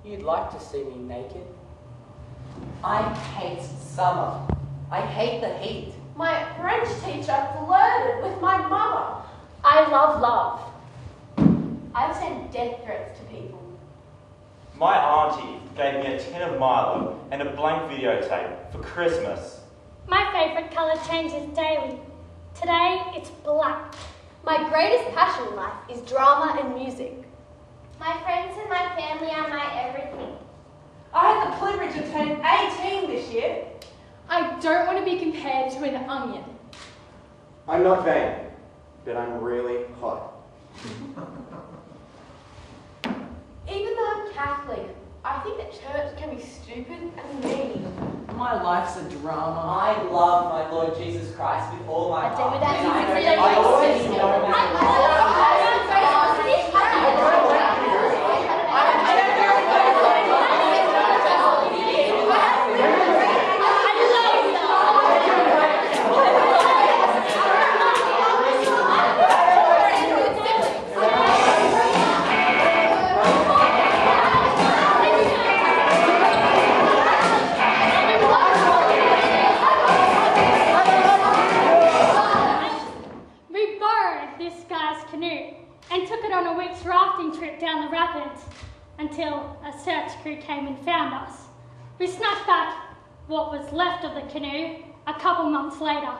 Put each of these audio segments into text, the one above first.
You'd like to see me naked? I hate summer. I hate the heat. My French teacher flirted with my mother. I love love. I've sent death threats to people. My auntie gave me a tin of Milo and a blank videotape for Christmas. My favourite colour changes daily. Today it's black. My greatest passion in life is drama and music. My friends and my family are my everything. I had the privilege of turning 18 this year. I don't want to be compared to an onion. I'm not vain, but I'm really hot. Even though I'm Catholic, I think that church can be stupid and mean. My life's a drama. I love my Lord Jesus Christ with all my heart. I always know We borrowed this guy's canoe and took it on a week's rafting trip down the rapids until a search crew came and found us. We snatched back what was left of the canoe a couple months later.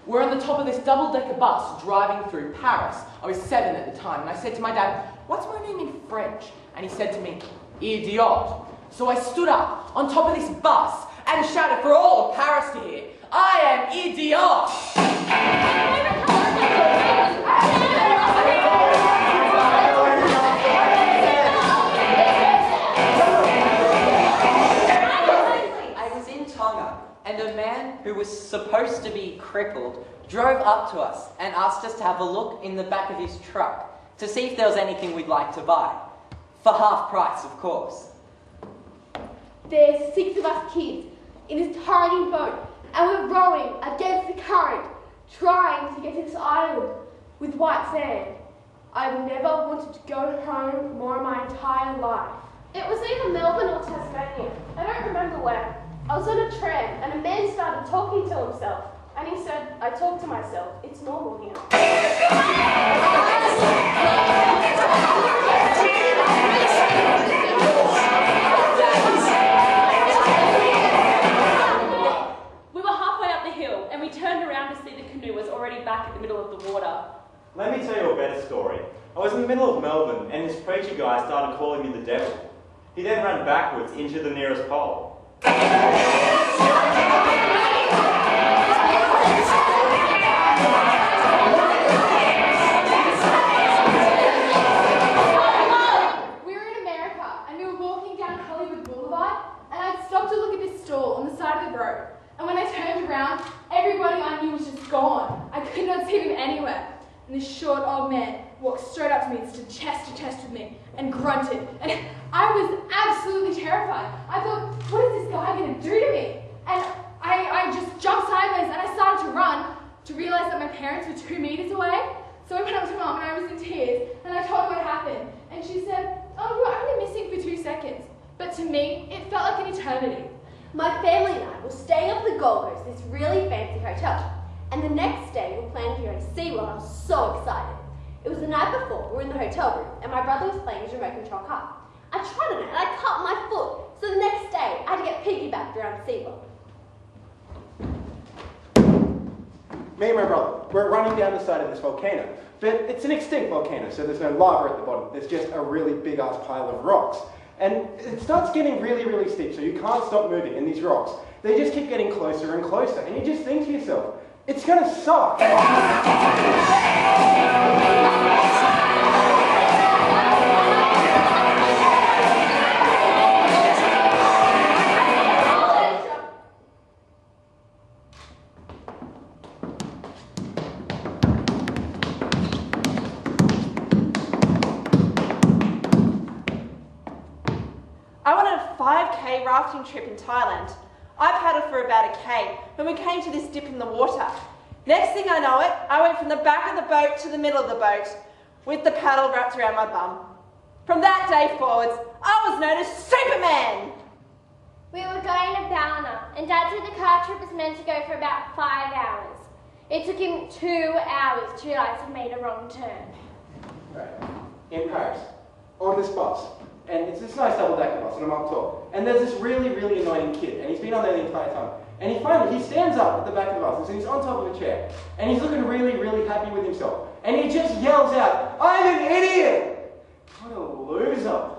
We're on the top of this double-decker bus driving through Paris. I was 7 at the time, and I said to my dad, "What's my name in French?" And he said to me, "Idiot." So I stood up on top of this bus and shouted for all of Paris to hear, "I am idiot!" I was in Tonga, and a man who was supposed to be crippled drove up to us and asked us to have a look in the back of his truck to see if there was anything we'd like to buy. For half price, of course. There's 6 of us kids in this tiny boat, and we're rowing against the current, trying to get to this island with white sand. I've never wanted to go home more in my entire life. It was either Melbourne or Tasmania. I don't remember where. I was on a tram and a man started talking to himself. And he said, "I talk to myself. It's normal here." We were halfway up the hill and we turned around to see the canoe was already back in the middle of the water. Let me tell you a better story. I was in the middle of Melbourne and this preacher guy started calling me the devil. He then ran backwards into the nearest pole. We were in America and we were walking down Hollywood Boulevard and I'd stopped to look at this stall on the side of the road. And when I turned around, everybody I knew was just gone. I could not see them anywhere. And this short old man walked straight up to me and stood chest to chest with me and grunted. And I was absolutely terrified. I thought, what is this guy going to do to me? And I just jumped sideways and I started to run to realise that my parents were 2 meters away. So I went up to Mum and I was in tears and I told her what happened. And she said, "Oh, you were only missing for 2 seconds." But to me, it felt like an eternity. My family and I were staying up at the Gold Coast, this really fancy hotel. And the next day, we were planning to go to SeaWorld. I was so excited. It was the night before, we were in the hotel room, and my brother was playing his remote control car. I tried on it, and I cut my foot. So the next day, I had to get piggybacked around SeaWorld. Me and my brother, we're running down the side of this volcano. But it's an extinct volcano, so there's no lava at the bottom. There's just a really big-ass pile of rocks. And it starts getting really, really steep, so you can't stop moving. And these rocks, they just keep getting closer and closer. And you just think to yourself, it's gonna suck. I went on a 5K rafting trip in Thailand. I paddled for about a K when we came to this dip in the water. Next thing I know it, I went from the back of the boat to the middle of the boat with the paddle wrapped around my bum. From that day forwards, I was known as Superman. We were going to Ballina, and Dad said the car trip was meant to go for about 5 hours. It took him 2 hours to realise he made a wrong turn. Right. In Paris, on this bus, and it's this nice double-decker bus, and I'm up top, and there's this really, really annoying kid, and he's been on there the entire time. And he stands up at the back of the bus, and he's on top of a chair, and he's looking really, really happy with himself. And he just yells out, "I'm an idiot!" What a loser.